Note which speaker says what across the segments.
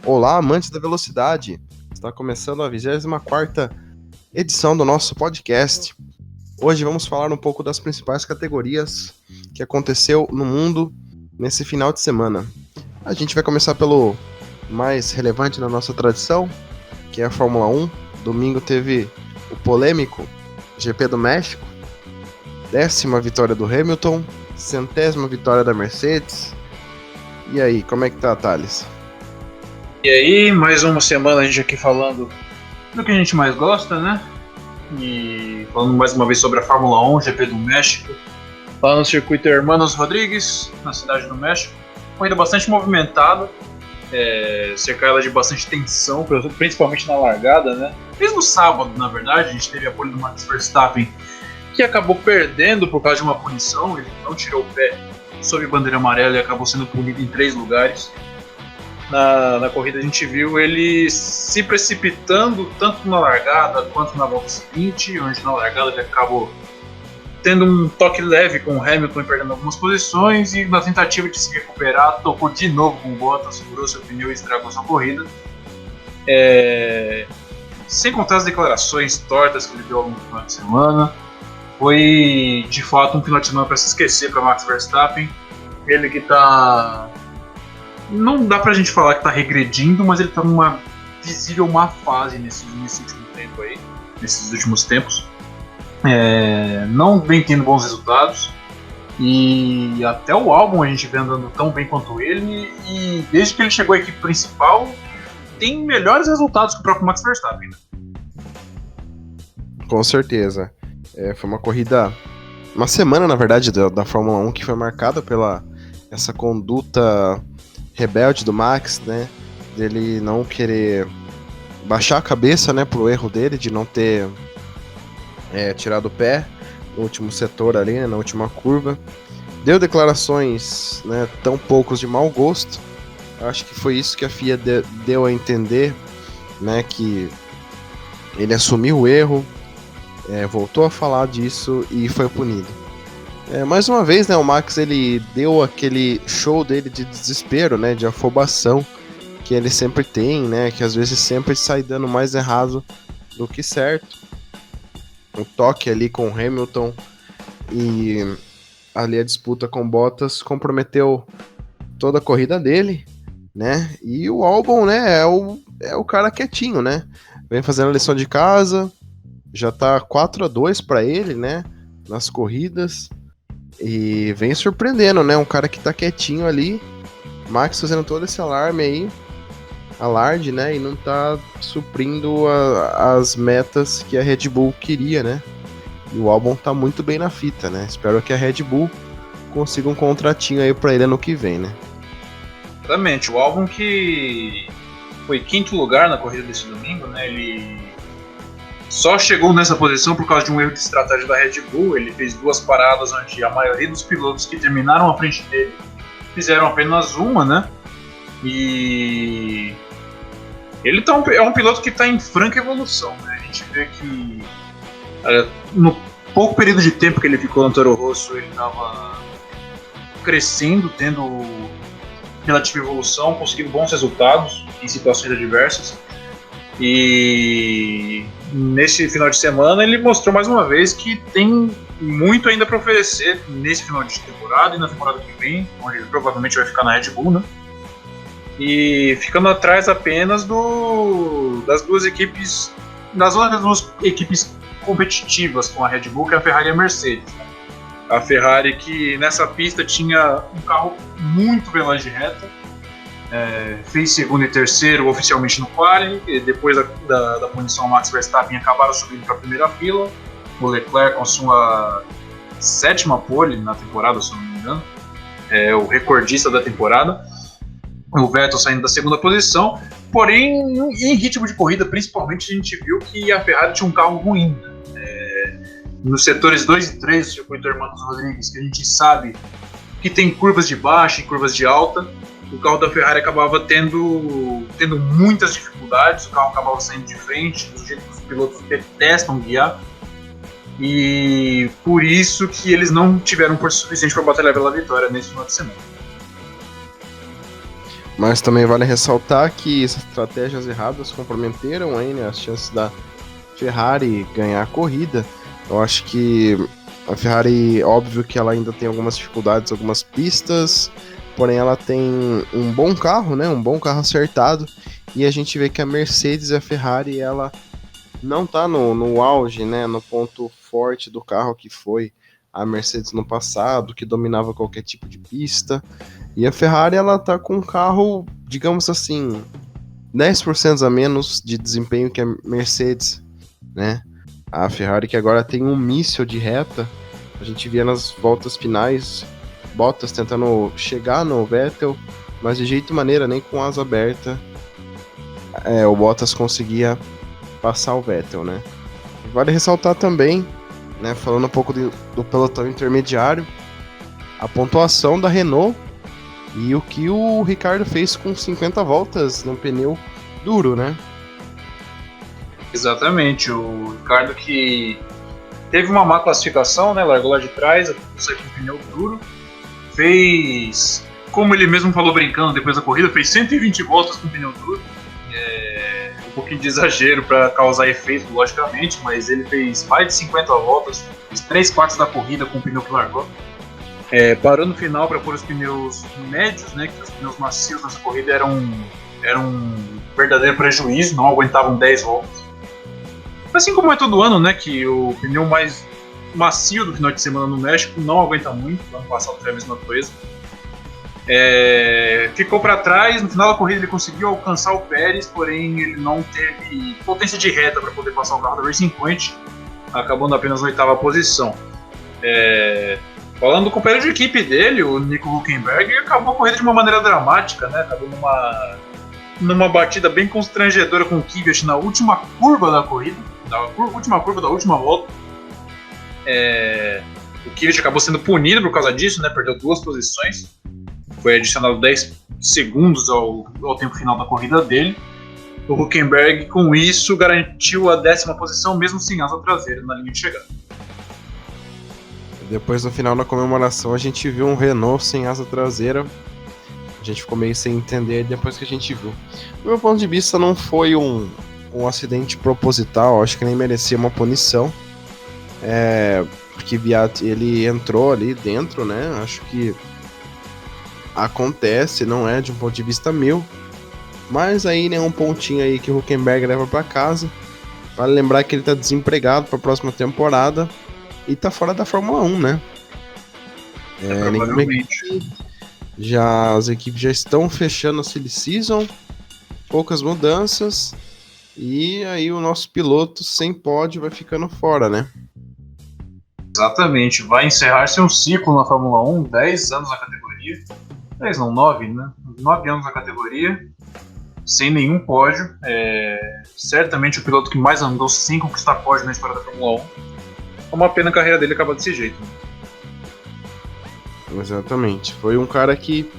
Speaker 1: Olá, amantes da velocidade! Está começando a 24ª edição do nosso podcast. Hoje vamos falar um pouco das principais categorias que aconteceu no mundo nesse final de semana. A gente vai começar pelo mais relevante na nossa tradição, que é a Fórmula 1. Domingo teve o polêmico GP do México, 10ª vitória do Hamilton, 100ª vitória da Mercedes. E aí, como é que tá, Thales?
Speaker 2: E aí, mais uma semana a gente aqui falando do que a gente mais gosta, né? E falando mais uma vez sobre a Fórmula 1, GP do México, lá no circuito Hermanos Rodrigues, na cidade do México. Corrida bastante movimentada, cercada de bastante tensão, principalmente na largada, né? Mesmo no sábado, na verdade, a gente teve a pole do Max Verstappen, que acabou perdendo por causa de uma punição. Ele não tirou o pé sob bandeira amarela e acabou sendo punido em 3 lugares. Na corrida a gente viu ele se precipitando tanto na largada quanto na volta seguinte, onde na largada ele acabou tendo um toque leve com o Hamilton e perdendo algumas posições, e na tentativa de se recuperar tocou de novo com o Bottas, furou seu pneu e estragou sua corrida. Sem contar as declarações tortas que ele deu ao longo do final de semana. Foi de fato um final de semana para se esquecer para Max Verstappen. Ele que está... Não dá pra gente falar que tá regredindo, mas ele tá numa visível má fase nesse último tempo aí, nesses últimos tempos. Não vem tendo bons resultados, e até o Albon a gente vem andando tão bem quanto ele, e desde que ele chegou à equipe principal tem melhores resultados que o próprio Max Verstappen, né?
Speaker 1: Com certeza. Foi uma semana na verdade da Fórmula 1 que foi marcada pela essa conduta rebelde do Max, né, dele não querer baixar a cabeça, né, pro erro dele de não ter tirado o pé no último setor ali, né, na última curva. Deu declarações, né, tão poucos de mau gosto. Acho que foi isso que a FIA deu a entender, né, que ele assumiu o erro, voltou a falar disso e foi punido. Mais uma vez, né, o Max ele deu aquele show dele de desespero, né, de afobação que ele sempre tem, né, que às vezes sempre sai dando mais errado do que certo. O toque ali com o Hamilton e ali a disputa com Bottas comprometeu toda a corrida dele, né, e o Albon, né, é o cara quietinho, né, vem fazendo a lição de casa, já tá 4-2 para ele, né, nas corridas. E vem surpreendendo, né? Um cara que tá quietinho ali. Max fazendo todo esse alarde, né? E não tá suprindo as metas que a Red Bull queria, né? E o Albon tá muito bem na fita, né? Espero que a Red Bull consiga um contratinho aí pra ele ano que vem, né?
Speaker 2: Exatamente. O Albon que foi 5º lugar na corrida desse domingo, né? Ele só chegou nessa posição por causa de um erro de estratégia da Red Bull. Ele fez 2 paradas onde a maioria dos pilotos que terminaram à frente dele fizeram apenas uma, né? E ele é um piloto que está em franca evolução, né? A gente vê que no pouco período de tempo que ele ficou no Toro Rosso, ele estava crescendo, tendo relativa evolução, conseguindo bons resultados em situações adversas. E nesse final de semana ele mostrou mais uma vez que tem muito ainda para oferecer nesse final de temporada e na temporada que vem, onde ele provavelmente vai ficar na Red Bull, né? E ficando atrás apenas das duas equipes competitivas com a Red Bull, que é a Ferrari e a Mercedes. A Ferrari que nessa pista tinha um carro muito veloz de reta, fez segundo e terceiro oficialmente no quali, e depois da punição Max Verstappen acabaram subindo para a primeira fila. O Leclerc com sua 7ª pole na temporada, se não me engano, o recordista da temporada. O Vettel saindo da 2ª posição, porém em ritmo de corrida principalmente a gente viu que a Ferrari tinha um carro ruim. Nos setores 2 e 3 do circuito Hermanos Rodrigues, que a gente sabe que tem curvas de baixa e curvas de alta, o carro da Ferrari acabava tendo muitas dificuldades, o carro acabava saindo de frente, do jeito que os pilotos detestam guiar, e por isso que eles não tiveram força suficiente para batalhar pela vitória nesse final de semana.
Speaker 1: Mas também vale ressaltar que essas estratégias erradas comprometeram aí, né, as chances da Ferrari ganhar a corrida. Eu acho que a Ferrari, óbvio que ela ainda tem algumas dificuldades, algumas pistas, porém ela tem um bom carro, né, um bom carro acertado, e a gente vê que a Mercedes e a Ferrari, ela não tá no auge, né, no ponto forte do carro que foi a Mercedes no passado, que dominava qualquer tipo de pista, e a Ferrari, ela tá com um carro, digamos assim, 10% a menos de desempenho que a Mercedes, né? A Ferrari que agora tem um míssil de reta, a gente via nas voltas finais, Bottas tentando chegar no Vettel, mas de jeito maneira, nem com asa aberta, o Bottas conseguia passar o Vettel, né? Vale ressaltar também, né, falando um pouco do pelotão intermediário, a pontuação da Renault e o que o Ricciardo fez com 50 voltas no pneu duro, né?
Speaker 2: Exatamente, o Ricardo que teve uma má classificação, né? Largou lá de trás, saiu com pneu duro, fez, como ele mesmo falou brincando depois da corrida, fez 120 voltas com pneu duro. Um pouquinho de exagero para causar efeito, logicamente, mas ele fez mais de 50 voltas, fez 3/4 da corrida com o pneu que largou. Parou no final para pôr os pneus médios, né? Que os pneus macios nessa corrida eram um verdadeiro prejuízo, não aguentavam 10 voltas. Assim como é todo ano, né, que o pneu mais macio do final de semana no México não aguenta muito. Ano passado foi a mesma coisa. Ficou para trás, no final da corrida ele conseguiu alcançar o Pérez, porém ele não teve potência de reta para poder passar o carro da Racing Point, acabando apenas na 8ª posição. Falando do companheiro de equipe dele, o Nico Hülkenberg, acabou a corrida de uma maneira dramática, né? Acabou numa batida bem constrangedora com o Kvyat na última curva da corrida, última curva da última volta. O Kvyat acabou sendo punido por causa disso, né? Perdeu 2 posições. Foi adicionado 10 segundos ao tempo final da corrida dele. O Hülkenberg, com isso, garantiu a 10ª posição, mesmo sem asa traseira na linha de chegada.
Speaker 1: Depois, no final da comemoração, a gente viu um Renault sem asa traseira. A gente ficou meio sem entender depois que a gente viu. Do meu ponto de vista, não foi um acidente proposital, acho que nem merecia uma punição. Porque Kvyat, ele entrou ali dentro, né? Acho que acontece, não é de um ponto de vista meu. Mas aí, né, um pontinho aí que o Hülkenberg leva para casa. Vale lembrar que ele tá desempregado para a próxima temporada e tá fora da Fórmula 1, né? As equipes já estão fechando a Silly Season, poucas mudanças, e aí o nosso piloto sem pódio vai ficando fora, né?
Speaker 2: Exatamente, vai encerrar-se um ciclo na Fórmula 1, 10 anos na categoria, 10 não, 9, né? 9 anos na categoria, sem nenhum pódio. Certamente o piloto que mais andou sem conquistar pódio na história da Fórmula 1. É uma pena a carreira dele acabar desse jeito.
Speaker 1: Exatamente. Foi um cara que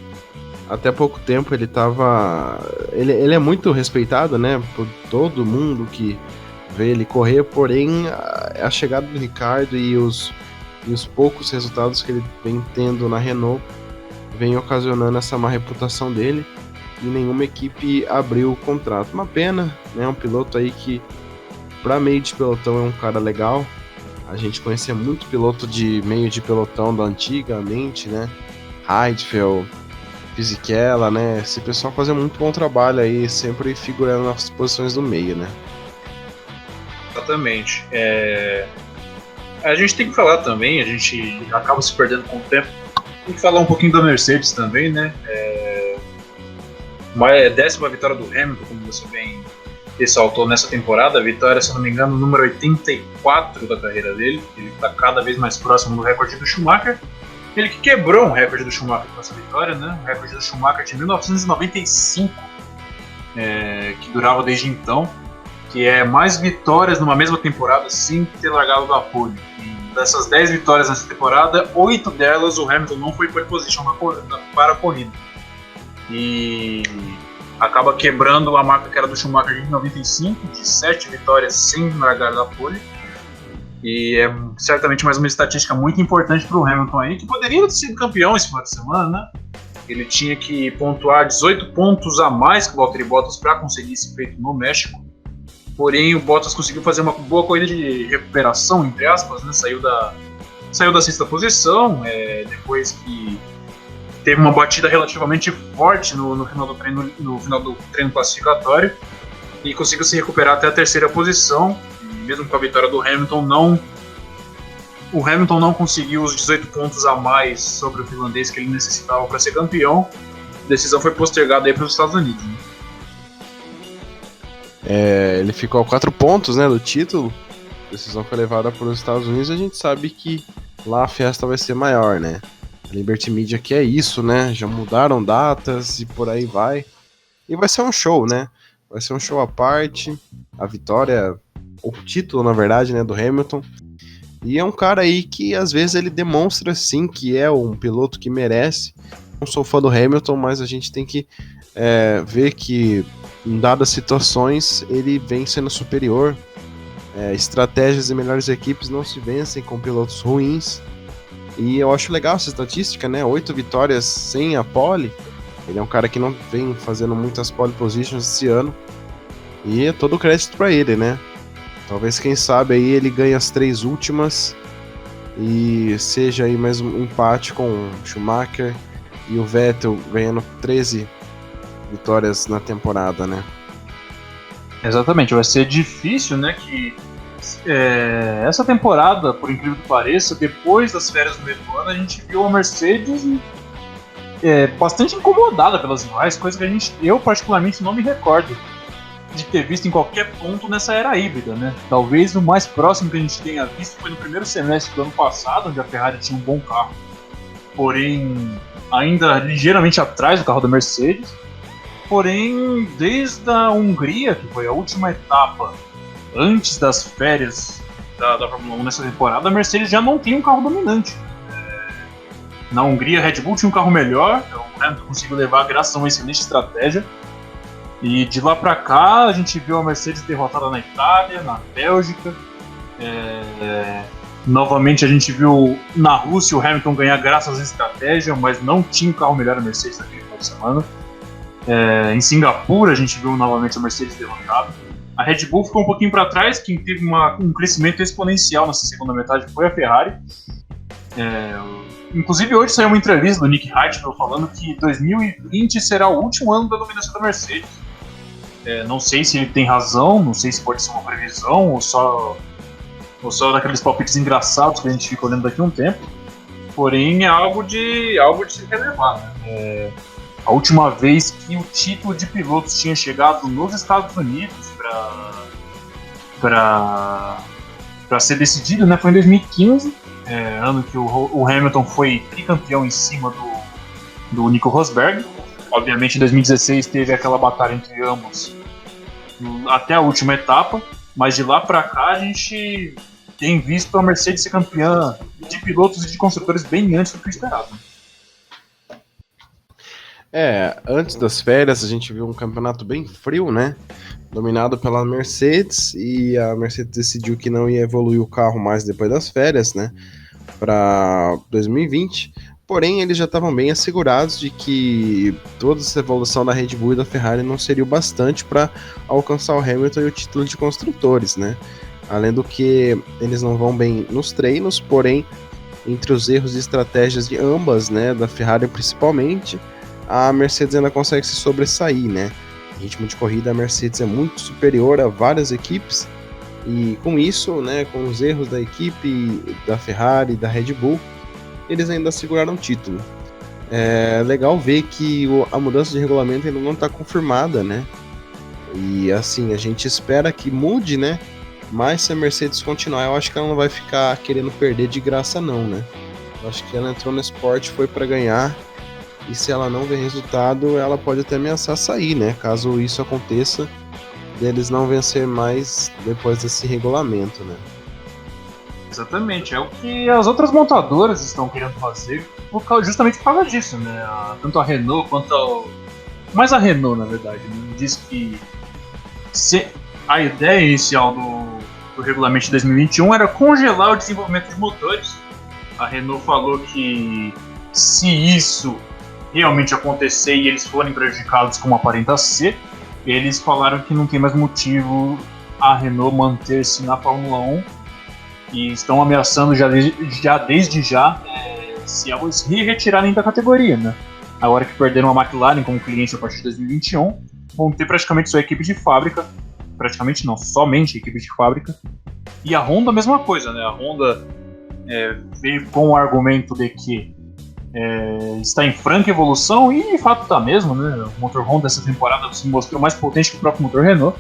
Speaker 1: até pouco tempo ele tava... Ele é muito respeitado, né? Por todo mundo que vê ele correr, porém a chegada do Ricardo e os poucos resultados que ele vem tendo na Renault vem ocasionando essa má reputação dele e nenhuma equipe abriu o contrato. Uma pena, né? Um piloto aí que pra meio de pelotão é um cara legal. A gente conhecia muito piloto de meio de pelotão da antigamente, né? Heidfeld, Fisichella, né? Esse pessoal fazia muito bom trabalho aí, sempre figurando nas posições do meio, né?
Speaker 2: Exatamente. A gente tem que falar também, a gente acaba se perdendo com o tempo. Tem que falar um pouquinho da Mercedes também, né? Uma 10ª vitória do Hamilton, como você bem ressaltou nessa temporada. A vitória, se não me engano, número 84 da carreira dele. Ele está cada vez mais próximo do recorde do Schumacher. Ele que quebrou um recorde do Schumacher com essa vitória, né? O recorde do Schumacher de 1995, que durava desde então, que é mais vitórias numa mesma temporada sem ter largado da pole. E dessas 10 vitórias nessa temporada, 8 delas o Hamilton não foi pole position para a corrida. E acaba quebrando a marca que era do Schumacher de 95, de 7 vitórias sem largar da pole. E é certamente mais uma estatística muito importante para o Hamilton aí, que poderia ter sido campeão esse final de semana, né? Ele tinha que pontuar 18 pontos a mais que o Valtteri Bottas para conseguir esse feito no México. Porém, o Bottas conseguiu fazer uma boa corrida de recuperação, entre aspas, né? Saiu da sexta posição, depois que teve uma batida relativamente forte no final do treino classificatório, e conseguiu se recuperar até a terceira posição. E mesmo com a vitória do Hamilton, o Hamilton não conseguiu os 18 pontos a mais sobre o finlandês que ele necessitava para ser campeão. A decisão foi postergada para os Estados Unidos, né?
Speaker 1: Ele ficou a 4 pontos, né, do título. A decisão foi levada para os Estados Unidos e a gente sabe que lá a festa vai ser maior, né? A Liberty Media que é isso, né? Já mudaram datas e por aí vai. E vai ser um show, né? Vai ser um show à parte. A vitória, o título, na verdade, né, do Hamilton. E é um cara aí que às vezes ele demonstra sim que é um piloto que merece. Não sou fã do Hamilton, mas a gente tem que ver que em dadas situações ele vem sendo superior. Estratégias e melhores equipes não se vencem com pilotos ruins. E eu acho legal essa estatística, né? 8 vitórias sem a pole. Ele é um cara que não vem fazendo muitas pole positions esse ano. E é todo o crédito para ele, né? Talvez, quem sabe, aí ele ganhe as 3 últimas e seja aí mais um empate com o Schumacher e o Vettel ganhando 13 vitórias na temporada, né?
Speaker 2: Exatamente, vai ser difícil, né, que essa temporada, por incrível que pareça, depois das férias do meio do ano, a gente viu a Mercedes bastante incomodada pelas rivais, coisa que eu particularmente não me recordo de ter visto em qualquer ponto nessa era híbrida, né? Talvez o mais próximo que a gente tenha visto foi no primeiro semestre do ano passado, onde a Ferrari tinha um bom carro, porém ainda ligeiramente atrás do carro da Mercedes. Porém, desde a Hungria, que foi a última etapa antes das férias da Fórmula 1 nessa temporada, a Mercedes já não tem um carro dominante. Na Hungria, a Red Bull tinha um carro melhor, então o Hamilton conseguiu levar graças a uma excelente estratégia. E de lá pra cá, a gente viu a Mercedes derrotada na Itália, na Bélgica. Novamente a gente viu na Rússia o Hamilton ganhar graças à estratégia, mas não tinha um carro melhor a Mercedes naquele final de semana. Em Singapura a gente viu novamente a Mercedes derrotada. A Red Bull ficou um pouquinho para trás, quem teve um crescimento exponencial nessa segunda metade foi a Ferrari. Inclusive hoje saiu uma entrevista do Nick Heidfeld falando que 2020 será o último ano da dominação da Mercedes. Não sei se ele tem razão, não sei se pode ser uma previsão ou só daqueles palpites engraçados que a gente fica olhando daqui a um tempo. Porém é algo de se relevar, né? A última vez que o título de pilotos tinha chegado nos Estados Unidos para ser decidido, né, foi em 2015, ano que o Hamilton foi tricampeão em cima do Nico Rosberg. Obviamente em 2016 teve aquela batalha entre ambos até a última etapa, mas de lá para cá a gente tem visto a Mercedes ser campeã de pilotos e de construtores bem antes do que o esperado.
Speaker 1: Antes das férias a gente viu um campeonato bem frio, né? Dominado pela Mercedes, e a Mercedes decidiu que não ia evoluir o carro mais depois das férias, né? Para 2020. Porém, eles já estavam bem assegurados de que toda essa evolução da Red Bull e da Ferrari não seria o bastante para alcançar o Hamilton e o título de construtores, né? Além do que eles não vão bem nos treinos, porém, entre os erros e estratégias de ambas, né, da Ferrari principalmente, a Mercedes ainda consegue se sobressair, né? Em ritmo de corrida, a Mercedes é muito superior a várias equipes, e com isso, né, com os erros da equipe da Ferrari e da Red Bull, eles ainda seguraram o título. É legal ver que a mudança de regulamento ainda não está confirmada, né? E assim, a gente espera que mude, né? Mas se a Mercedes continuar, eu acho que ela não vai ficar querendo perder de graça não, né? Eu acho que ela entrou no esporte, foi para ganhar, e se ela não ver resultado, ela pode até ameaçar sair, né? Caso isso aconteça, deles não vencer mais depois desse regulamento, né?
Speaker 2: Exatamente, é o que as outras montadoras estão querendo fazer justamente por causa disso, né? Tanto a Renault quanto mais a Renault, na verdade, né? Diz que a ideia inicial do regulamento de 2021 era congelar o desenvolvimento de motores. A Renault falou que se isso realmente acontecer e eles forem prejudicados como aparenta ser, eles falaram que não tem mais motivo a Renault manter-se na Fórmula 1 e estão ameaçando desde já se retirarem da categoria, né? Agora que perderam a McLaren como cliente a partir de 2021, vão ter praticamente sua equipe de fábrica, praticamente não, somente equipe de fábrica, e a Honda a mesma coisa, né? A Honda veio com o argumento de que está em franca evolução, e de fato está mesmo, né? O motor Honda essa temporada se mostrou mais potente que o próprio motor Renault,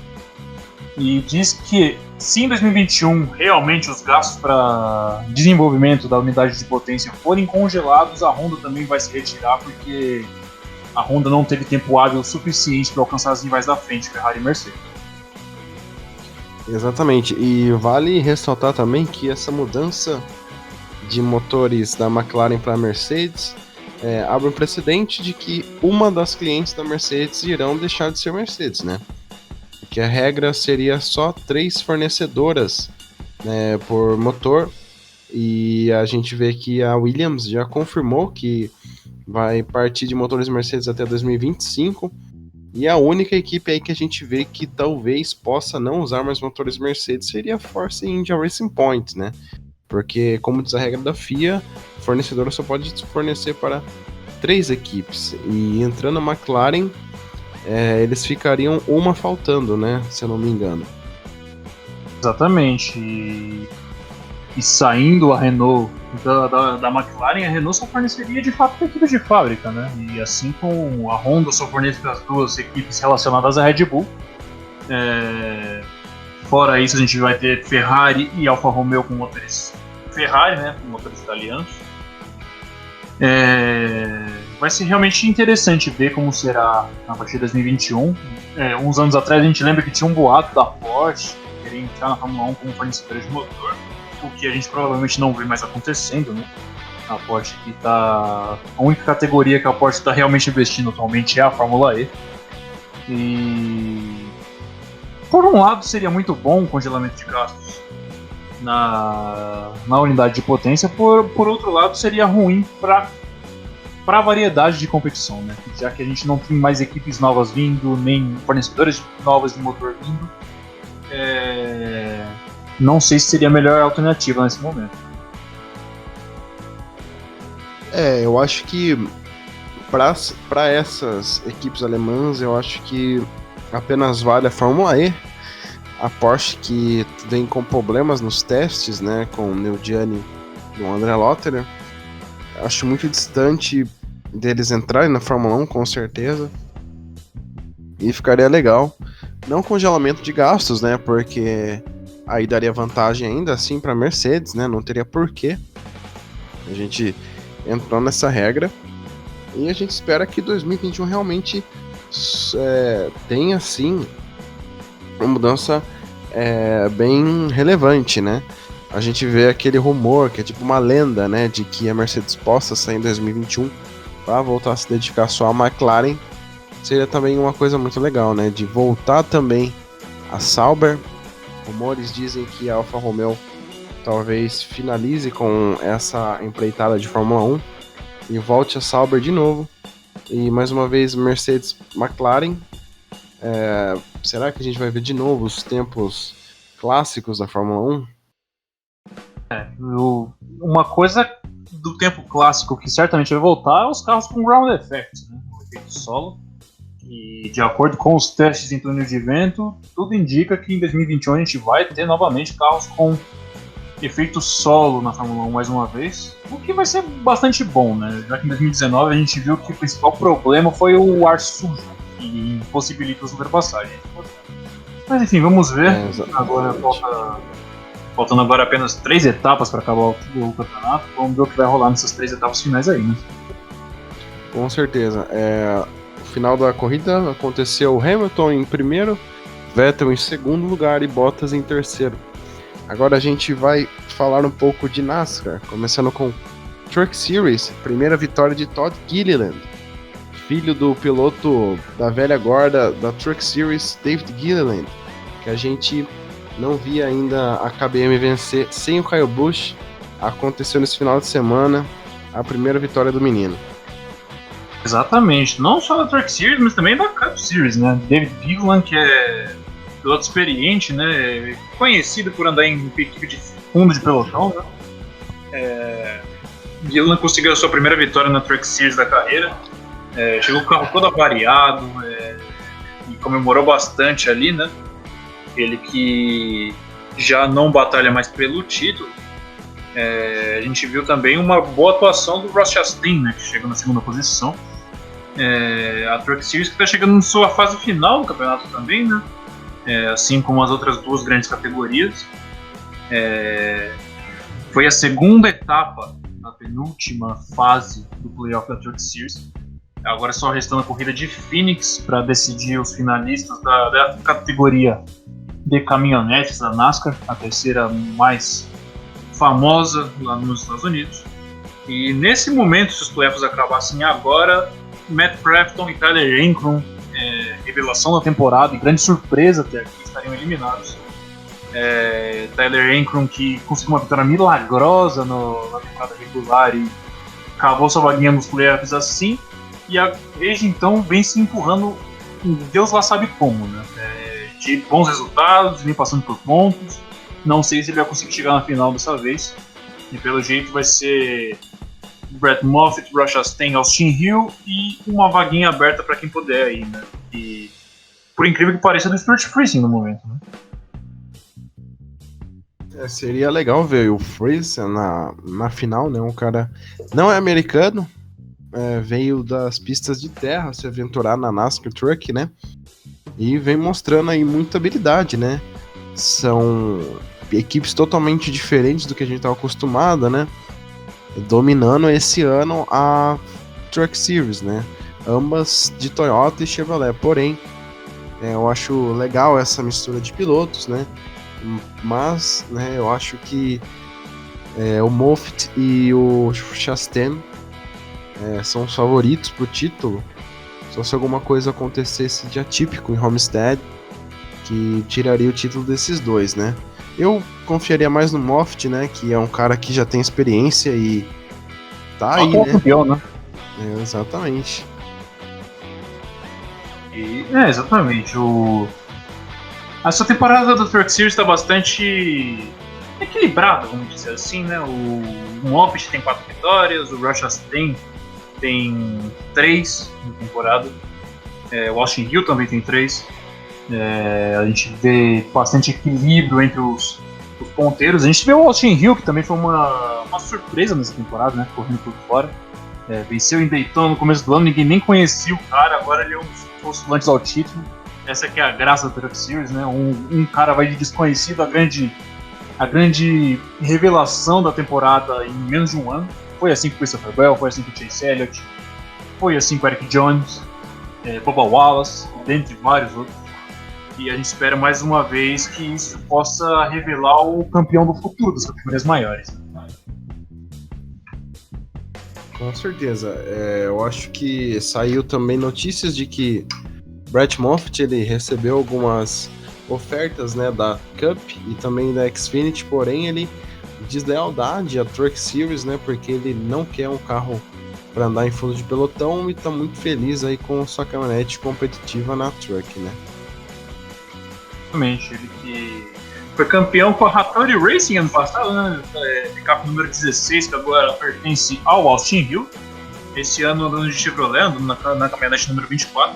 Speaker 2: e diz que se em 2021 realmente os gastos para desenvolvimento da unidade de potência forem congelados, a Honda também vai se retirar, porque a Honda não teve tempo hábil suficiente para alcançar as rivais da frente, Ferrari e Mercedes.
Speaker 1: Exatamente, e vale ressaltar também que essa mudança de motores da McLaren para a Mercedes abre um precedente de que uma das clientes da Mercedes irão deixar de ser Mercedes, né? Que a regra seria só 3 fornecedoras, né, por motor, e a gente vê que a Williams já confirmou que vai partir de motores Mercedes até 2025, e a única equipe aí que a gente vê que talvez possa não usar mais motores Mercedes seria a Force India Racing Point, né? Porque, como diz a regra da FIA, a fornecedora só pode fornecer para 3 equipes, e entrando a McLaren, eles ficariam uma faltando, né? Se eu não me engano.
Speaker 2: Exatamente. E saindo a Renault da McLaren, a Renault só forneceria de fato equipes de fábrica, né? E assim como a Honda só fornece as 2 equipes relacionadas à Red Bull. Fora isso, a gente vai ter Ferrari e Alfa Romeo com motores Ferrari, né? Com motores italianos. Vai ser realmente interessante ver como será a partir de 2021. Uns anos atrás a gente lembra que tinha um boato da Porsche querer entrar na Fórmula 1 como fornecedora de motor, o que a gente provavelmente não vê mais acontecendo, né? A Porsche que tá... A única categoria que a Porsche está realmente investindo atualmente é a Fórmula E. E por um lado seria muito bom o congelamento de gastos na unidade de potência, por outro lado seria ruim para a variedade de competição, né? Já que a gente não tem mais equipes novas vindo, nem fornecedores novas de motor vindo, não sei se seria a melhor alternativa nesse momento.
Speaker 1: Eu acho que para essas equipes alemãs, eu acho que apenas vale a Fórmula E. A Porsche, que vem com problemas nos testes, né, com o Neil Gianni e o André Lotterer, acho muito distante deles entrarem na Fórmula 1, com certeza. E ficaria legal. Não congelamento de gastos, né, porque aí daria vantagem ainda assim para a Mercedes, né, não teria porquê. A gente entrou nessa regra e a gente espera que 2021 realmente tenha, sim, uma mudança bem relevante, né? A gente vê aquele rumor, que é tipo uma lenda, né, de que a Mercedes possa sair em 2021 para voltar a se dedicar só à McLaren. Seria também uma coisa muito legal, né, de voltar também a Sauber. Rumores dizem que a Alfa Romeo talvez finalize com essa empreitada de Fórmula 1 e volte a Sauber de novo. E mais uma vez Mercedes, McLaren. Será que a gente vai ver de novo os tempos clássicos da Fórmula
Speaker 2: 1? Uma coisa do tempo clássico que certamente vai voltar é os carros com ground effect, né? O efeito solo. E de acordo com os testes em túnel de vento, tudo indica que em 2021 a gente vai ter novamente carros com efeito solo na Fórmula 1 mais uma vez, o que vai ser bastante bom, né? Já que em 2019 a gente viu que o principal problema foi o ar sujo, que impossibilita as ultrapassagens. Mas enfim, vamos ver. Agora faltando agora apenas 3 etapas para acabar o campeonato. Vamos ver o que vai rolar nessas 3 etapas finais aí, né?
Speaker 1: Com certeza. O final da corrida aconteceu Hamilton em primeiro, Vettel em segundo lugar e Bottas em terceiro. Agora a gente vai falar um pouco de NASCAR, começando com Truck Series, primeira vitória de Todd Gilliland, filho do piloto da velha guarda da Truck Series, David Gilliland, que a gente não via ainda a KBM vencer sem o Kyle Busch. Aconteceu nesse final de semana a primeira vitória do menino.
Speaker 2: Exatamente, não só da Truck Series, mas também da Cup Series, né? David Biglan, que é piloto experiente, né? Conhecido por andar em equipe de fundo de pelotão, né? Biglan conseguiu a sua primeira vitória na Truck Series da carreira. Chegou com o carro todo avariado e comemorou bastante ali, né? Ele que já não batalha mais pelo título. A gente viu também uma boa atuação do Ross Chastain, né? Que chegou na segunda posição. A Truck Series que está chegando na sua fase final do campeonato também, né? Assim como as outras duas grandes categorias. Foi a segunda etapa da penúltima fase do playoff da Truck Series. Agora só restando a corrida de Phoenix para decidir os finalistas da categoria de caminhonetes da NASCAR, a terceira mais famosa lá nos Estados Unidos. E nesse momento, se os playoffs acabassem agora, Matt Crafton e Tyler Ankrum, revelação da temporada e grande surpresa até aqui, estariam eliminados. Tyler Ankrum, que conseguiu uma vitória milagrosa na temporada regular e cavou sua vaguinha nos playoffs assim, e desde então vem se empurrando, Deus lá sabe como, né? De bons resultados, vem passando por pontos. Não sei se ele vai conseguir chegar na final dessa vez, e pelo jeito vai ser Brett Moffitt, Ross Chastain, Austin Hill e uma vaguinha aberta para quem puder aí, né? E por incrível que pareça, do Stuart Friesen no momento, né?
Speaker 1: Seria legal ver o Friesen na final, né? Um cara não é americano, veio das pistas de terra se aventurar na NASCAR Truck, né? E vem mostrando aí muita habilidade, né? São equipes totalmente diferentes do que a gente estava acostumado, né? Dominando esse ano a Truck Series, né? Ambas de Toyota e Chevrolet. Porém, eu acho legal essa mistura de pilotos, né? Mas, né, eu acho que o Moffitt e o Chastain são os favoritos pro título. Só se alguma coisa acontecesse de atípico em Homestead, que tiraria o título desses dois, né? Eu confiaria mais no Moffitt, né? Que é um cara que já tem experiência e tá aí, né?
Speaker 2: Campeão, né?
Speaker 1: Exatamente.
Speaker 2: Exatamente. Essa temporada do Truck Series está bastante equilibrada, vamos dizer assim, né? O Moffitt tem 4 vitórias, o Ross Chastain tem 3 na temporada, o Austin Hill também tem 3. A gente vê bastante equilíbrio entre os ponteiros. A gente vê o Austin Hill, que também foi uma surpresa nessa temporada, né? Correndo por fora. Venceu em Daytona no começo do ano, ninguém nem conhecia o cara, agora ele é um dos postulantes ao título. Essa que é a graça da Truck Series, né? Um cara vai de desconhecido a grande revelação da temporada em menos de um ano. Foi assim com o Christopher Bell, foi assim com o Chase Elliott, foi assim com o Eric Jones, Bubba Wallace, dentre vários outros. E a gente espera mais uma vez que isso possa revelar o campeão do futuro das categorias maiores.
Speaker 1: Com certeza. Eu acho que saiu também notícias de que Brett Moffitt ele recebeu algumas ofertas, né, da Cup e também da Xfinity, porém ele deslealdade a Truck Series, né, porque ele não quer um carro para andar em fundo de pelotão e tá muito feliz aí com sua caminhonete competitiva na Truck, né?
Speaker 2: Exatamente, ele que foi campeão com a Hattori Racing ano passado, né? Picape número 16, que agora pertence ao Austin Hill. Esse ano andando de Chevrolet, andando na caminhonete número 24.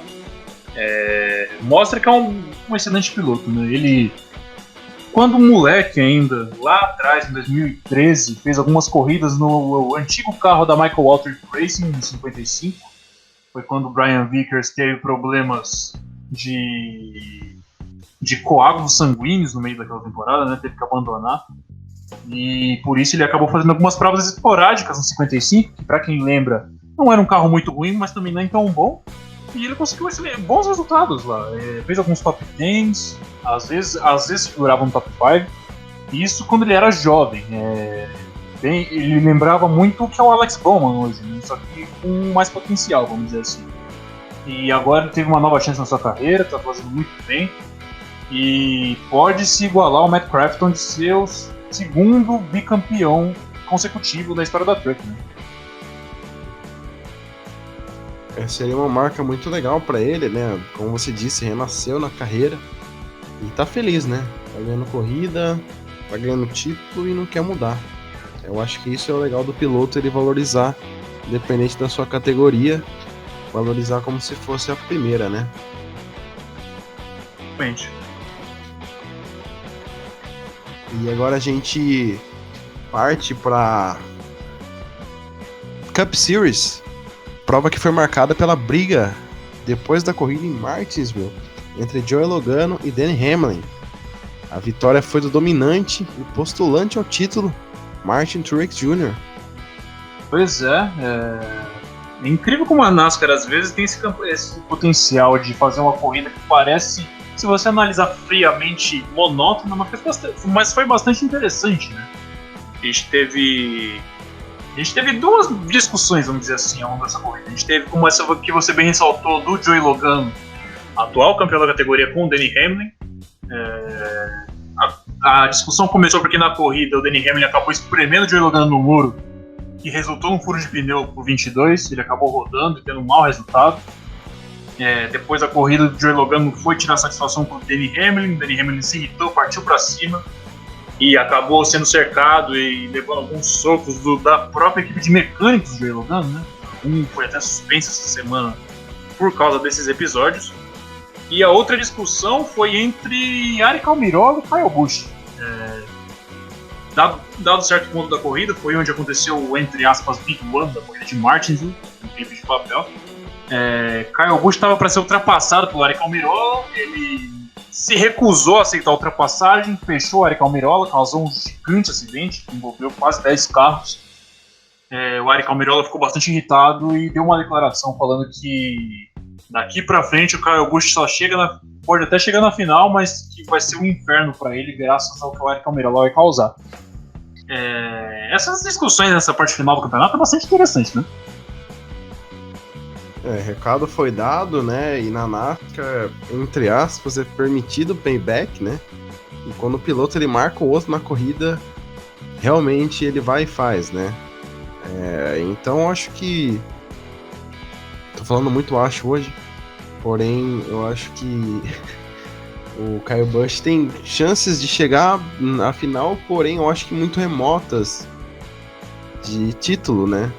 Speaker 2: Mostra que é um excelente piloto, né? Ele, quando moleque ainda, lá atrás, em 2013, fez algumas corridas no antigo carro da Michael Waltrip Racing, em 55. Foi quando o Brian Vickers teve problemas de coágulos sanguíneos no meio daquela temporada, né? Teve que abandonar. E por isso ele acabou fazendo algumas provas esporádicas no 55, que pra quem lembra, não era um carro muito ruim, mas também nem tão bom. E ele conseguiu bons resultados lá. Fez alguns top 10, às vezes figurava no top 5. Isso quando ele era jovem. Ele lembrava muito o que é o Alex Bowman hoje, né? Só que com mais potencial, vamos dizer assim. E agora teve uma nova chance na sua carreira, tá fazendo muito bem. E pode se igualar ao Matt Crafton de ser o segundo bicampeão consecutivo da história da Truck, né?
Speaker 1: Seria uma marca muito legal para ele, né? Como você disse, renasceu na carreira e tá feliz, né? Tá ganhando corrida, tá ganhando título e não quer mudar. Eu acho que isso é o legal do piloto, ele valorizar, independente da sua categoria, valorizar como se fosse a primeira, né?
Speaker 2: Realmente.
Speaker 1: E agora a gente parte para Cup Series, prova que foi marcada pela briga depois da corrida em Martinsville entre Joey Logano e Denny Hamlin. A vitória foi do dominante e postulante ao título, Martin Truex Jr.
Speaker 2: Pois é, é incrível como a NASCAR às vezes tem esse potencial de fazer uma corrida que parece, se você analisar friamente, monótona, mas foi bastante interessante, né? A gente teve duas discussões, vamos dizer assim, ao longo dessa corrida. A gente teve, como essa que você bem ressaltou, do Joey Logano, atual campeão da categoria, com o Denny Hamlin. A discussão começou porque na corrida o Denny Hamlin acabou espremendo o Joey Logano no muro, que resultou num furo de pneu por 22. Ele acabou rodando e tendo um mau resultado. Depois da corrida, o Joey Logano foi tirar satisfação com o Denny Hamlin. O Denny Hamlin se irritou, partiu para cima e acabou sendo cercado e levando alguns socos da própria equipe de mecânicos do Joey Logano, né? Um foi até suspenso essa semana por causa desses episódios. E a outra discussão foi entre Aric Almirola e Kyle Busch. Dado certo ponto da corrida, foi onde aconteceu o, entre aspas, Big One da corrida de Martinsville, no clipe de papel. Kyle Busch estava para ser ultrapassado pelo Aric Almirola, ele se recusou a aceitar a ultrapassagem, fechou o Aric Almirola, causou um gigante acidente que envolveu quase 10 carros. O Aric Almirola ficou bastante irritado e deu uma declaração falando que daqui pra frente o Kyle Busch só pode até chegar na final, mas que vai ser um inferno para ele graças ao que o Aric Almirola vai causar. Essas discussões nessa parte final do campeonato é bastante interessante, né?
Speaker 1: Recado foi dado, né? E na NASCAR, entre aspas, é permitido o payback, né? E quando o piloto ele marca o outro na corrida, realmente ele vai e faz, né? Então acho que... Tô falando muito acho hoje, porém eu acho que o Kyle Busch tem chances de chegar à final, porém eu acho que muito remotas de título, né?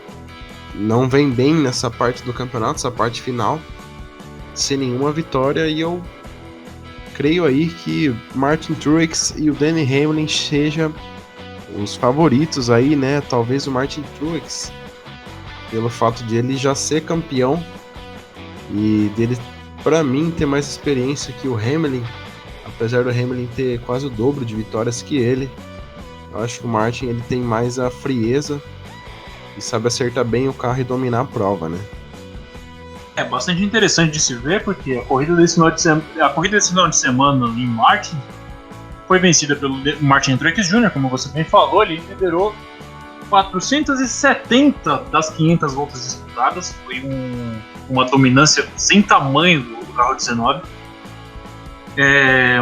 Speaker 1: Não vem bem nessa parte do campeonato, essa parte final, sem nenhuma vitória, e eu creio aí que Martin Truex e o Denny Hamlin sejam os favoritos aí, né? Talvez o Martin Truex, pelo fato de ele já ser campeão e dele, pra mim, ter mais experiência que o Hamlin, apesar do Hamlin ter quase o dobro de vitórias que ele. Eu acho que o Martin ele tem mais a frieza e sabe acertar bem o carro e dominar a prova, né?
Speaker 2: É bastante interessante de se ver, porque a corrida desse final de semana em Martin foi vencida pelo Martin Truex Jr., como você bem falou, ele liderou 470 das 500 voltas disputadas, foi uma dominância sem tamanho do carro 19.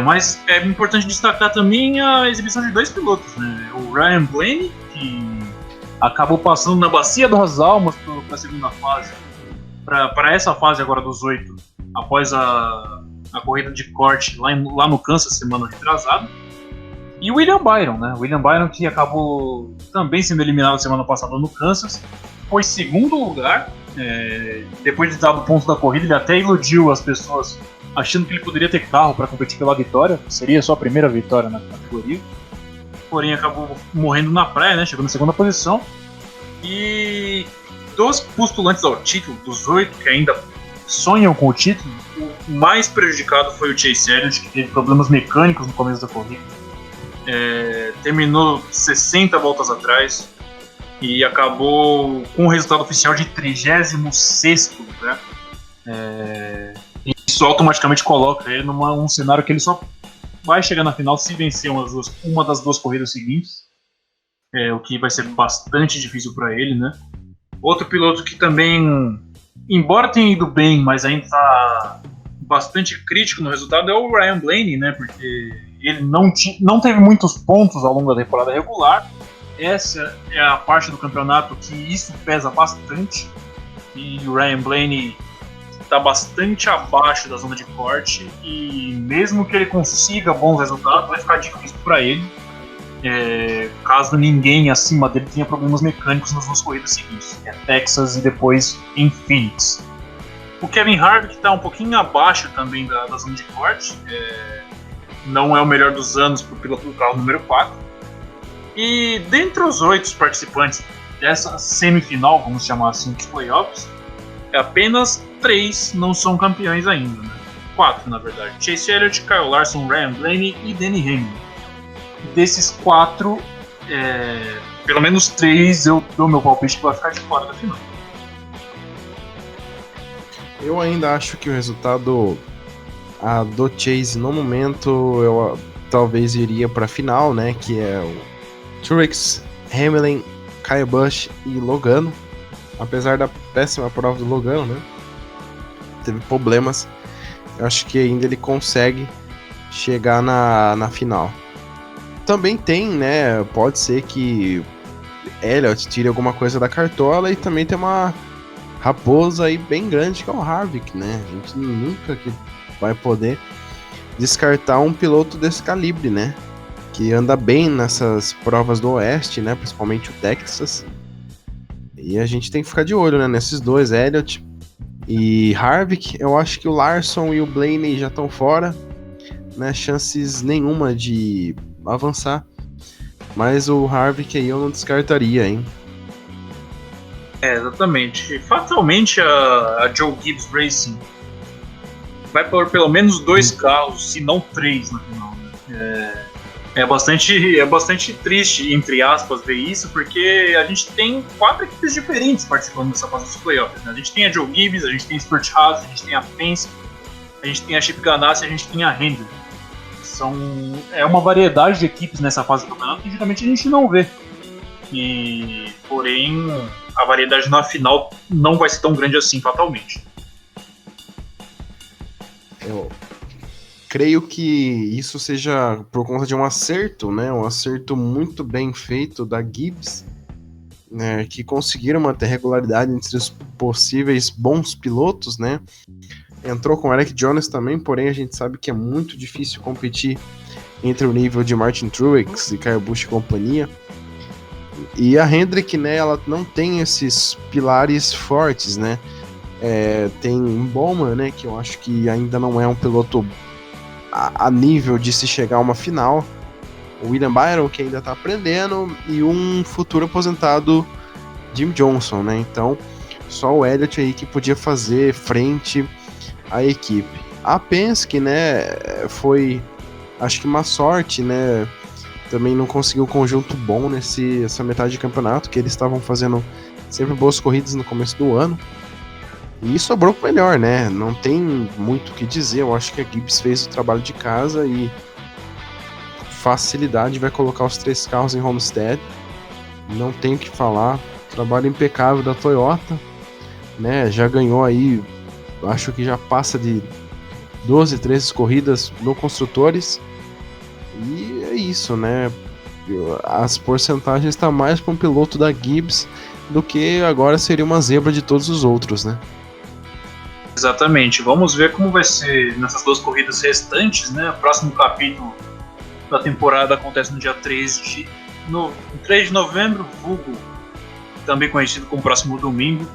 Speaker 2: Mas é importante destacar também a exibição de dois pilotos, né? O Ryan Blaney, que acabou passando na Bacia das Almas para a segunda fase, para essa fase agora dos 8, após a corrida de corte lá no Kansas, semana retrasada. E o William Byron, né? William Byron, que acabou também sendo eliminado semana passada no Kansas, foi segundo lugar. Depois de dar o ponto da corrida, ele até iludiu as pessoas, achando que ele poderia ter carro para competir pela vitória, seria a sua primeira vitória na categoria. Porém, acabou morrendo na praia, né? Chegou na segunda posição. E dos postulantes ao título, dos 8 que ainda sonham com o título, o mais prejudicado foi o Chase Elliott, que teve problemas mecânicos no começo da corrida. Terminou 60 voltas atrás e acabou com o resultado oficial de 36º lugar. Isso automaticamente coloca ele num cenário que ele só vai chegar na final se vencer uma das duas corridas seguintes, o que vai ser bastante difícil para ele, né? Outro piloto que também, embora tenha ido bem, mas ainda está bastante crítico no resultado, é o Ryan Blaney, né? Porque ele não teve muitos pontos ao longo da temporada regular. Essa é a parte do campeonato que isso pesa bastante. E o Ryan Blaney está bastante abaixo da zona de corte e mesmo que ele consiga bons resultados, vai ficar difícil para ele, caso ninguém acima dele tenha problemas mecânicos nas duas corridas seguintes, que é Texas e depois em Phoenix. O Kevin Harvick está um pouquinho abaixo também da zona de corte, não é o melhor dos anos para o piloto do carro número 4. E dentre os 8 participantes dessa semifinal, vamos chamar assim, dos playoffs, apenas 3 não são campeões ainda, né? 4 na verdade: Chase Elliott, Kyle Larson, Ryan Blaney e Denny Hamlin. Desses 4, pelo menos 3 eu dou meu palpite que vai ficar de fora da final.
Speaker 1: Eu ainda acho que o resultado do Chase no momento eu talvez iria para a final, né? Que é o Truex, Hamlin, Kyle Busch e Logano. Apesar da péssima prova do Logano, né? Teve problemas. Eu acho que ainda ele consegue chegar na final. Também tem, né? Pode ser que Elliott tire alguma coisa da cartola e também tem uma raposa aí bem grande que é o Harvick, né? A gente nunca que vai poder descartar um piloto desse calibre, né? Que anda bem nessas provas do Oeste, né? Principalmente o Texas. E a gente tem que ficar de olho, né? Nesses dois, Elliott e Harvick. Eu acho que o Larson e o Blaney já estão fora, né? Chances nenhuma de avançar. Mas o Harvick aí eu não descartaria, hein?
Speaker 2: Exatamente. Fatalmente a Joe Gibbs Racing vai por pelo menos 2 carros, se não 3 na final. Né? É bastante triste, entre aspas, ver isso, porque a gente tem 4 equipes diferentes participando dessa fase dos playoffs. Né? A gente tem a Joe Gibbs, a gente tem a Stuart Haas, a gente tem a Penske, a gente tem a Chip Ganassi e a gente tem a Hendrick. É uma variedade de equipes nessa fase do campeonato que geralmente a gente não vê. Porém, a variedade na final não vai ser tão grande assim, fatalmente.
Speaker 1: Eu creio que isso seja por conta de um acerto, né? Um acerto muito bem feito da Gibbs, né? Que conseguiram manter regularidade entre os possíveis bons pilotos, né? Entrou com Eric Jones também, porém a gente sabe que é muito difícil competir entre o nível de Martin Truex e Kyle Busch e companhia. E a Hendrick, né, ela não tem esses pilares fortes, né? Tem Bowman, né, que eu acho que ainda não é um piloto a nível de se chegar a uma final. O William Byron, que ainda tá aprendendo, e um futuro aposentado Jim Johnson, né? Então, só o Elliott aí que podia fazer frente à equipe. A Penske, né, foi, acho que uma sorte, né? Também não conseguiu um conjunto bom nessa metade de campeonato, que eles estavam fazendo sempre boas corridas no começo do ano. E sobrou pro melhor, né? Não tem muito o que dizer. Eu acho que a Gibbs fez o trabalho de casa e facilidade vai colocar os 3 carros em Homestead. Não tem o que falar. Trabalho impecável da Toyota, né? Já ganhou aí, acho que já passa de 12, 13 corridas no Construtores. E é isso, né? As porcentagens estão mais para um piloto da Gibbs do que agora seria uma zebra de todos os outros, né?
Speaker 2: Exatamente. Vamos ver como vai ser nessas 2 corridas restantes, né? O próximo capítulo da temporada acontece no dia 3 de novembro, vulgo, também conhecido como próximo domingo,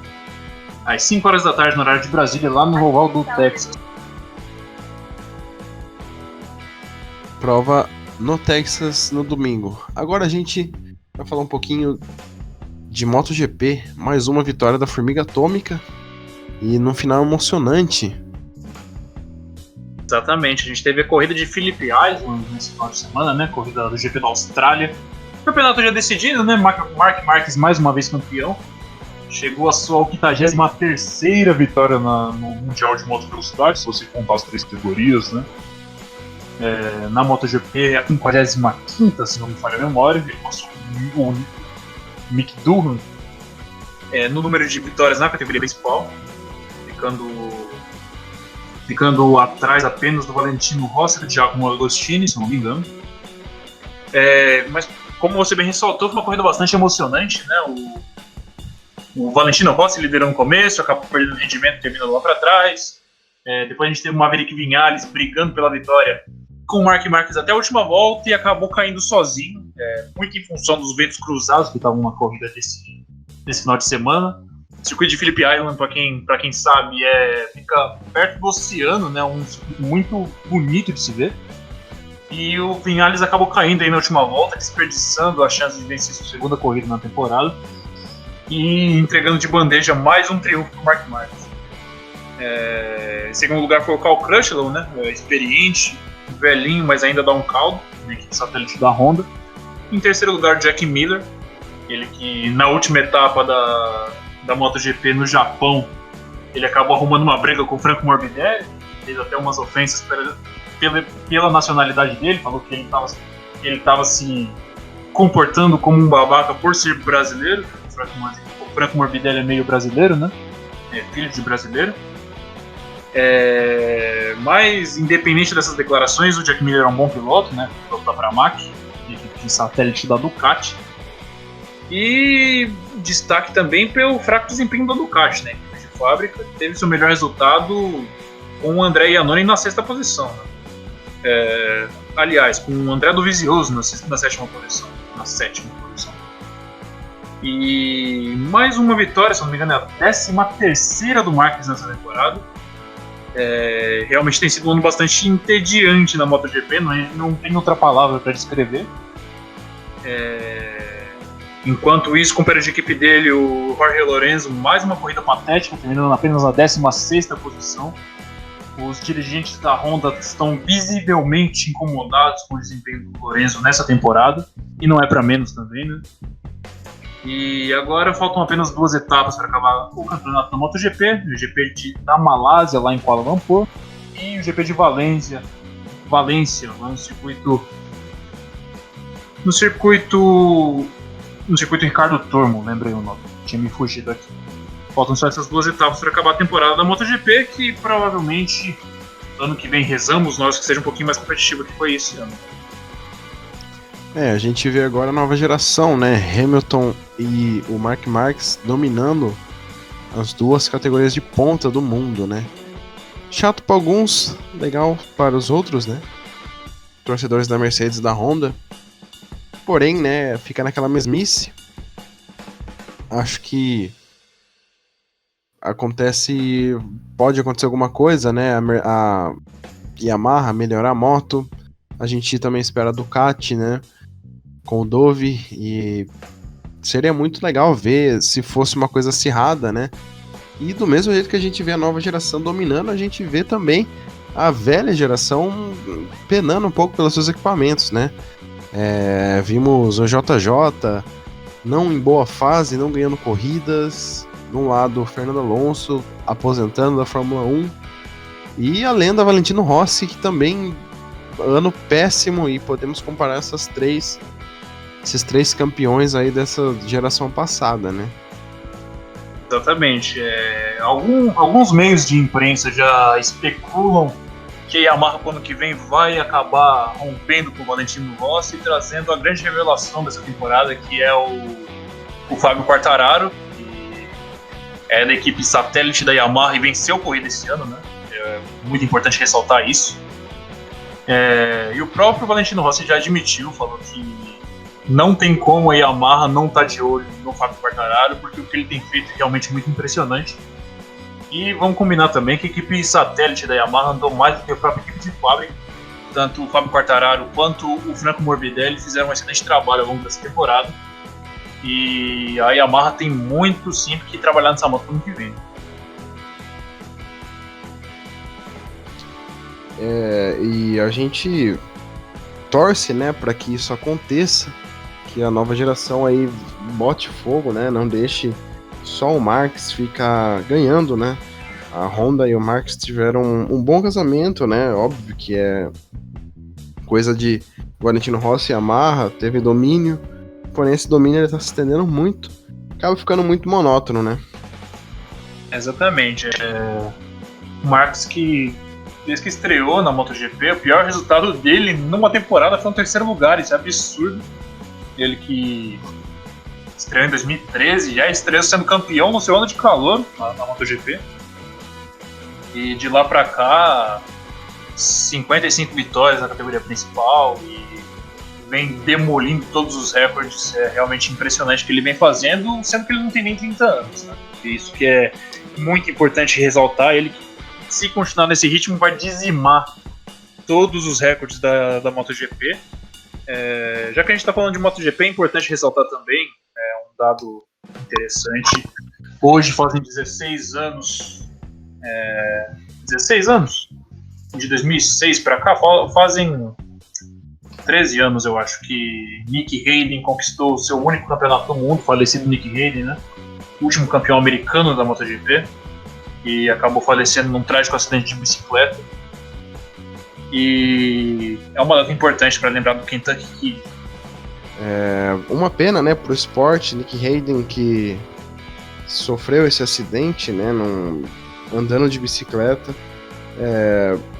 Speaker 2: às 5 horas da tarde no horário de Brasília, lá no Oval do Texas.
Speaker 1: Prova no Texas no domingo. Agora a gente vai falar um pouquinho de MotoGP, mais uma vitória da Formiga Atômica e num final emocionante.
Speaker 2: Exatamente, a gente teve a corrida de Phillip Island nesse final de semana, né? Corrida do GP da Austrália. O campeonato já decidido, né? Mark Marques mais uma vez campeão. Chegou a sua 83ª vitória no Mundial de Moto Velocidade, se você contar as 3 categorias, né? Na MotoGP, a 55ª, se não me falha a memória. Ele passou o Mick Doohan no número de vitórias na categoria principal, ficando atrás apenas do Valentino Rossi e do Giacomo Agostini, se não me engano. Mas como você bem ressaltou, foi uma corrida bastante emocionante, né? o Valentino Rossi liderou no começo, acabou perdendo rendimento, terminando lá para trás. Depois a gente teve o Maverick Viñales brigando pela vitória com o Marc Marquez até a última volta e acabou caindo sozinho, muito em função dos ventos cruzados que estavam na corrida desse final de semana. O circuito de Phillip Island, para quem sabe, fica perto do oceano, né, um circuito muito bonito de se ver. E o Viñales acabou caindo aí na última volta, desperdiçando a chance de vencer sua segunda corrida na temporada e entregando de bandeja mais um triunfo para o Marc Marquez. Em segundo lugar foi o Cal Crutchlow, né, experiente, velhinho, mas ainda dá um caldo, né, que é satélite da Honda. Em terceiro lugar, Jack Miller, ele que na última etapa da MotoGP no Japão, ele acabou arrumando uma briga com o Franco Morbidelli, fez até umas ofensas pela nacionalidade dele, falou que ele estava se comportando como um babaca por ser brasileiro. O Franco Morbidelli é meio brasileiro, né? É filho de brasileiro. Mas, independente dessas declarações, o Jack Miller é um bom piloto, né? Piloto da Pramac, equipe de satélite da Ducati. E destaque também pelo fraco desempenho da Ducati, né? De fábrica, teve seu melhor resultado com o André Iannone na sexta posição, né? Aliás, com o André Dovizioso na sétima posição. E mais uma vitória, se não me engano, é a 13ª do Marquez nessa temporada. Realmente tem sido um ano bastante entediante na MotoGP, não tem outra palavra para descrever. Enquanto isso, companheiro de equipe dele, o Jorge Lorenzo, mais uma corrida patética, terminando apenas na 16ª posição. Os dirigentes da Honda estão visivelmente incomodados com o desempenho do Lorenzo nessa temporada, e não é para menos também, né? E agora faltam apenas 2 etapas para acabar o campeonato da MotoGP, o GP da Malásia, lá em Kuala Lumpur, e o GP de Valência, lá no circuito Ricardo Tormo, lembrei o nome, tinha me fugido aqui. Faltam só essas 2 etapas para acabar a temporada da MotoGP, que provavelmente ano que vem rezamos nós que seja um pouquinho mais competitivo que foi esse ano.
Speaker 1: A gente vê agora a nova geração, né? Hamilton e o Marc Marquez dominando as 2 categorias de ponta do mundo, né? Chato para alguns, legal para os outros, né? Torcedores da Mercedes e da Honda. Porém, né, fica naquela mesmice. Acho que pode acontecer alguma coisa, né? A Yamaha melhorar a moto. A gente também espera a Ducati, né? Com o Dove. E seria muito legal ver se fosse uma coisa acirrada, né? E do mesmo jeito que a gente vê a nova geração dominando, a gente vê também a velha geração penando um pouco pelos seus equipamentos, né? Vimos o JJ não em boa fase, não ganhando corridas. De um lado, o Fernando Alonso aposentando da Fórmula 1. E a lenda Valentino Rossi, que também ano péssimo. E podemos comparar esses três campeões aí dessa geração passada, né?
Speaker 2: Exatamente. Alguns meios de imprensa já especulam que a Yamaha, ano que vem, vai acabar rompendo com o Valentino Rossi e trazendo a grande revelação dessa temporada, que é o Fábio Quartararo, que é da equipe satélite da Yamaha e venceu a corrida esse ano, né? É muito importante ressaltar isso. E o próprio Valentino Rossi já admitiu, falou que não tem como a Yamaha não estar de olho no Fábio Quartararo, porque o que ele tem feito é realmente muito impressionante. E vamos combinar também que a equipe satélite da Yamaha andou mais do que a própria equipe de fábrica. Tanto o Fábio Quartararo quanto o Franco Morbidelli fizeram um excelente trabalho ao longo dessa temporada. E a Yamaha tem muito sim que trabalhar nessa moto no ano que vem.
Speaker 1: E a gente torce, né, para que isso aconteça, que a nova geração aí bote fogo, né, não deixe só o Marques ficar ganhando, né. A Honda e o Marques tiveram um bom casamento, né, óbvio que é coisa de Valentino Rossi e Yamaha, teve domínio, porém esse domínio ele tá se estendendo muito, acaba ficando muito monótono, né.
Speaker 2: Exatamente, o Marques que desde que estreou na MotoGP, o pior resultado dele numa temporada foi um 3º lugar, isso é absurdo. Ele que estreou em 2013, já estreou sendo campeão no seu ano de calor na MotoGP. E de lá pra cá, 55 vitórias na categoria principal e vem demolindo todos os recordes. É realmente impressionante o que ele vem fazendo, sendo que ele não tem nem 30 anos, né? Isso que é muito importante ressaltar. Ele, se continuar nesse ritmo, vai dizimar todos os recordes da MotoGP. Já que a gente está falando de MotoGP, é importante ressaltar também um dado interessante. Hoje fazem 16 anos. 16 anos? De 2006 para cá, fazem 13 anos, eu acho, que Nick Hayden conquistou o seu único campeonato do mundo, falecido Nick Hayden, né? O último campeão americano da MotoGP, e acabou falecendo num trágico acidente de bicicleta. E é uma data importante para lembrar do Kentucky Kid.
Speaker 1: Uma pena, né, pro esporte. Nick Hayden, que sofreu esse acidente, né, andando de bicicleta.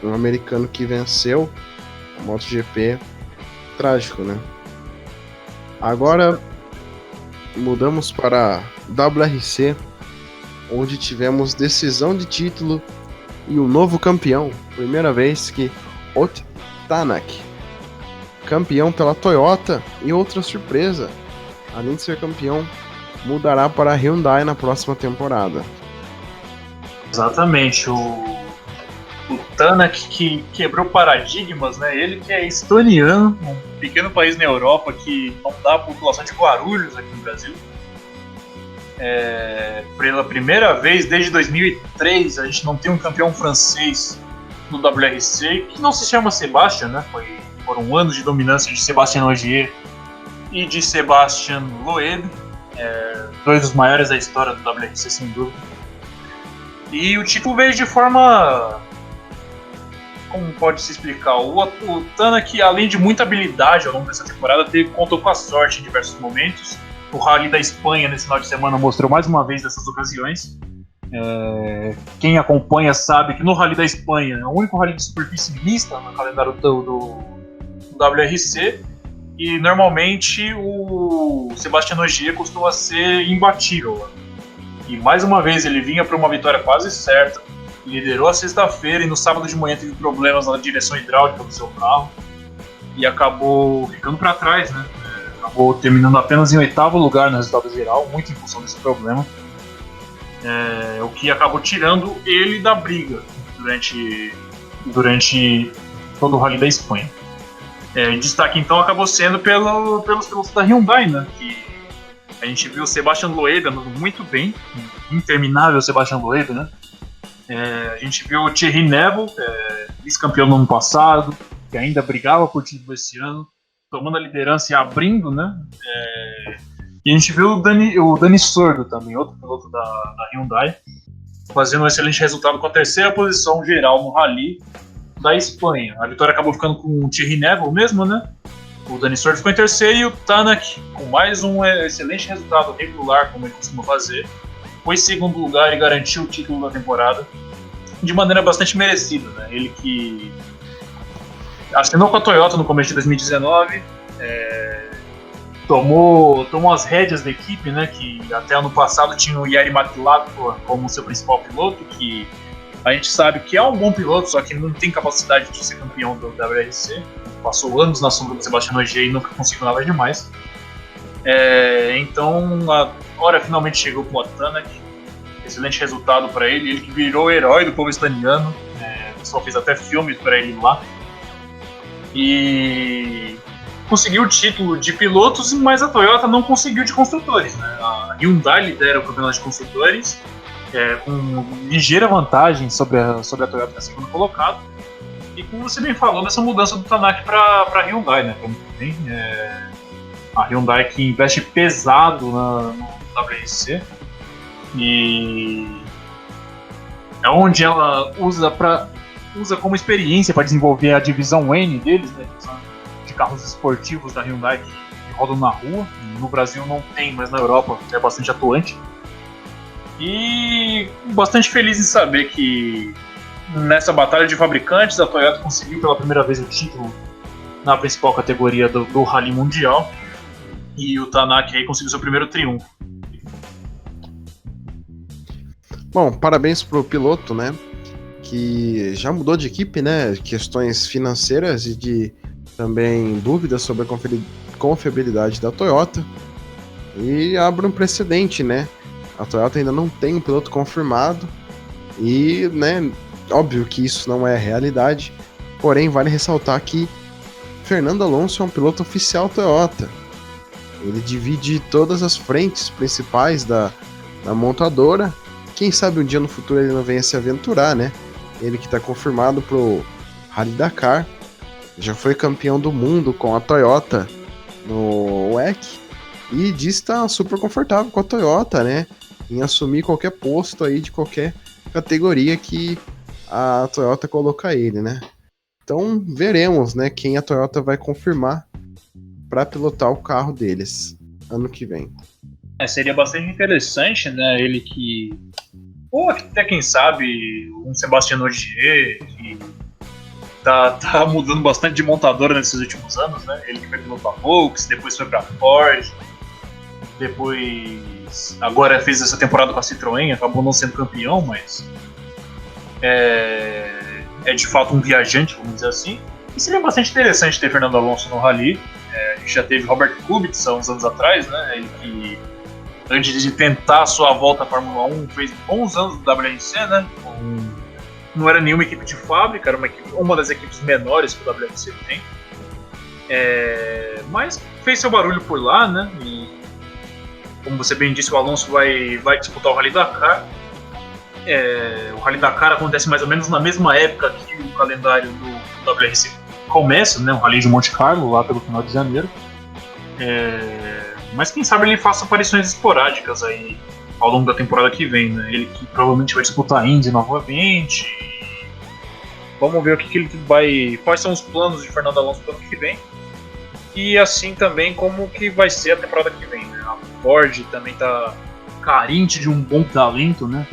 Speaker 1: Um americano que venceu a MotoGP. Trágico, né? Agora mudamos para WRC, onde tivemos decisão de título e o novo campeão. Primeira vez que Ot Tanak, campeão pela Toyota, e outra surpresa, além de ser campeão, mudará para a Hyundai na próxima temporada.
Speaker 2: Exatamente, o Tanak que quebrou paradigmas, né? Ele que é estoniano, um pequeno país na Europa que não dá a população de Guarulhos aqui no Brasil. Pela primeira vez desde 2003 a gente não tem um campeão francês no WRC, que não se chama Sebastian, né? Foram anos de dominância de Sébastien Ogier e de Sébastien Loeb, dois dos maiores da história do WRC, sem dúvida. E o título veio de forma... Como pode se explicar? O Tanak, além de muita habilidade ao longo dessa temporada, contou com a sorte em diversos momentos. O Rally da Espanha nesse final de semana mostrou mais uma vez dessas ocasiões. Quem acompanha sabe que no Rally da Espanha é o único rally de superfície mista no calendário do WRC, e normalmente o Sébastien Ogier costuma ser imbatível. E mais uma vez ele vinha para uma vitória quase certa, liderou a sexta-feira e no sábado de manhã teve problemas na direção hidráulica do seu carro e acabou ficando para trás, né? Acabou terminando apenas em 8º lugar no resultado geral, muito em função desse problema. O que acabou tirando ele da briga durante todo o Rally da Espanha. Destaque então acabou sendo pelos pilotos da Hyundai, né? Que a gente viu o Sébastien Loeb andando muito bem, interminável Sébastien Loeb, né? A gente viu o Thierry Neuville, vice-campeão no ano passado, que ainda brigava por título esse ano, tomando a liderança e abrindo, né? E a gente viu o Dani Sordo também, outro piloto da Hyundai, fazendo um excelente resultado com a 3ª posição geral no Rally da Espanha. A vitória acabou ficando com o Thierry Neuville mesmo, né? O Dani Sordo ficou em 3º e o Tanak, com mais um excelente resultado regular, como ele costuma fazer, foi em 2º lugar e garantiu o título da temporada de maneira bastante merecida, né? Ele que assinou com a Toyota no começo de 2019, tomou as rédeas da equipe, né? Que até ano passado tinha o Jari Matilakko como seu principal piloto, que a gente sabe que é um bom piloto, só que não tem capacidade de ser campeão do WRC. Passou anos na sombra do Sébastien Ogier e nunca conseguiu nada demais. Então a hora finalmente chegou com o Tanak. Excelente resultado para ele que virou o herói do povo estoniano. O pessoal fez até filmes para ele lá. E conseguiu o título de pilotos, mas a Toyota não conseguiu de construtores, né? A Hyundai lidera o campeonato de construtores, com ligeira vantagem sobre a Toyota, que é segundo colocado. E como você bem falou, nessa mudança do Tanak para a Hyundai, né? A Hyundai que investe pesado no WRC. E é onde ela usa como experiência para desenvolver a divisão N deles, né, de carros esportivos da Hyundai que rodam na rua. No Brasil não tem, mas na Europa é bastante atuante. E bastante feliz em saber que nessa batalha de fabricantes a Toyota conseguiu pela primeira vez o título na principal categoria do Rally Mundial. E o Tanaka aí conseguiu seu primeiro triunfo.
Speaker 1: Bom, parabéns pro piloto, né? Que já mudou de equipe, né? Questões financeiras e de também dúvidas sobre a confiabilidade da Toyota. E abre um precedente, né? A Toyota ainda não tem um piloto confirmado. E, né? Óbvio que isso não é realidade. Porém, vale ressaltar que Fernando Alonso é um piloto oficial Toyota. Ele divide todas as frentes principais da montadora. Quem sabe um dia no futuro ele não venha se aventurar, né? Ele que está confirmado pro Rally Dakar. Já foi campeão do mundo com a Toyota no WEC. E diz estar super confortável com a Toyota, né? Em assumir qualquer posto aí de qualquer categoria que a Toyota colocar ele, né? Então veremos, né, quem a Toyota vai confirmar para pilotar o carro deles ano que vem.
Speaker 2: Seria bastante interessante, né? Ele que... Ou até quem sabe um Sebastian Ogier, que tá mudando bastante de montadora nesses últimos anos, né? Ele que foi pilotar a Volks, depois foi pra Ford, depois agora fez essa temporada com a Citroën, acabou não sendo campeão, mas é de fato um viajante, vamos dizer assim. E seria bastante interessante ter Fernando Alonso no Rally. A gente já teve Robert Kubica uns anos atrás, né? Ele que, antes de tentar a sua volta à Fórmula 1, fez bons anos do WRC, né? Não era nenhuma equipe de fábrica, era uma das equipes menores que o WRC tem. Mas fez seu barulho por lá, né? E, como você bem disse, o Alonso vai disputar o Rally Dakar. O Rally Dakar acontece mais ou menos na mesma época que o calendário do WRC começa, né? O Rally de Monte Carlo, lá pelo final de janeiro. Mas quem sabe ele faça aparições esporádicas aí ao longo da temporada que vem, né? Ele que provavelmente vai disputar a Indy novamente. Vamos ver o que ele vai... Quais são os planos de Fernando Alonso para o ano que vem. E assim também como que vai ser a temporada que vem, né? A Ford também tá carente de um bom talento, né?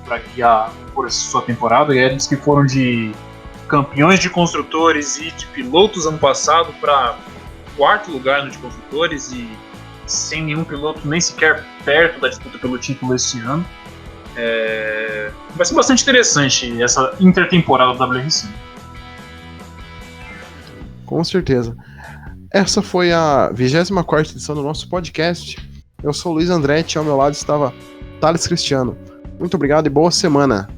Speaker 2: Para guiar por essa sua temporada. E eles que foram de campeões de construtores e de pilotos ano passado para quarto lugar no de construtores e sem nenhum piloto nem sequer perto da disputa pelo título esse ano. Vai ser bastante interessante essa intertemporada da WRC.
Speaker 1: Com certeza. Essa foi a 24ª edição do nosso podcast. Eu sou o Luiz Andretti e ao meu lado estava Thales Cristiano. Muito obrigado e boa semana.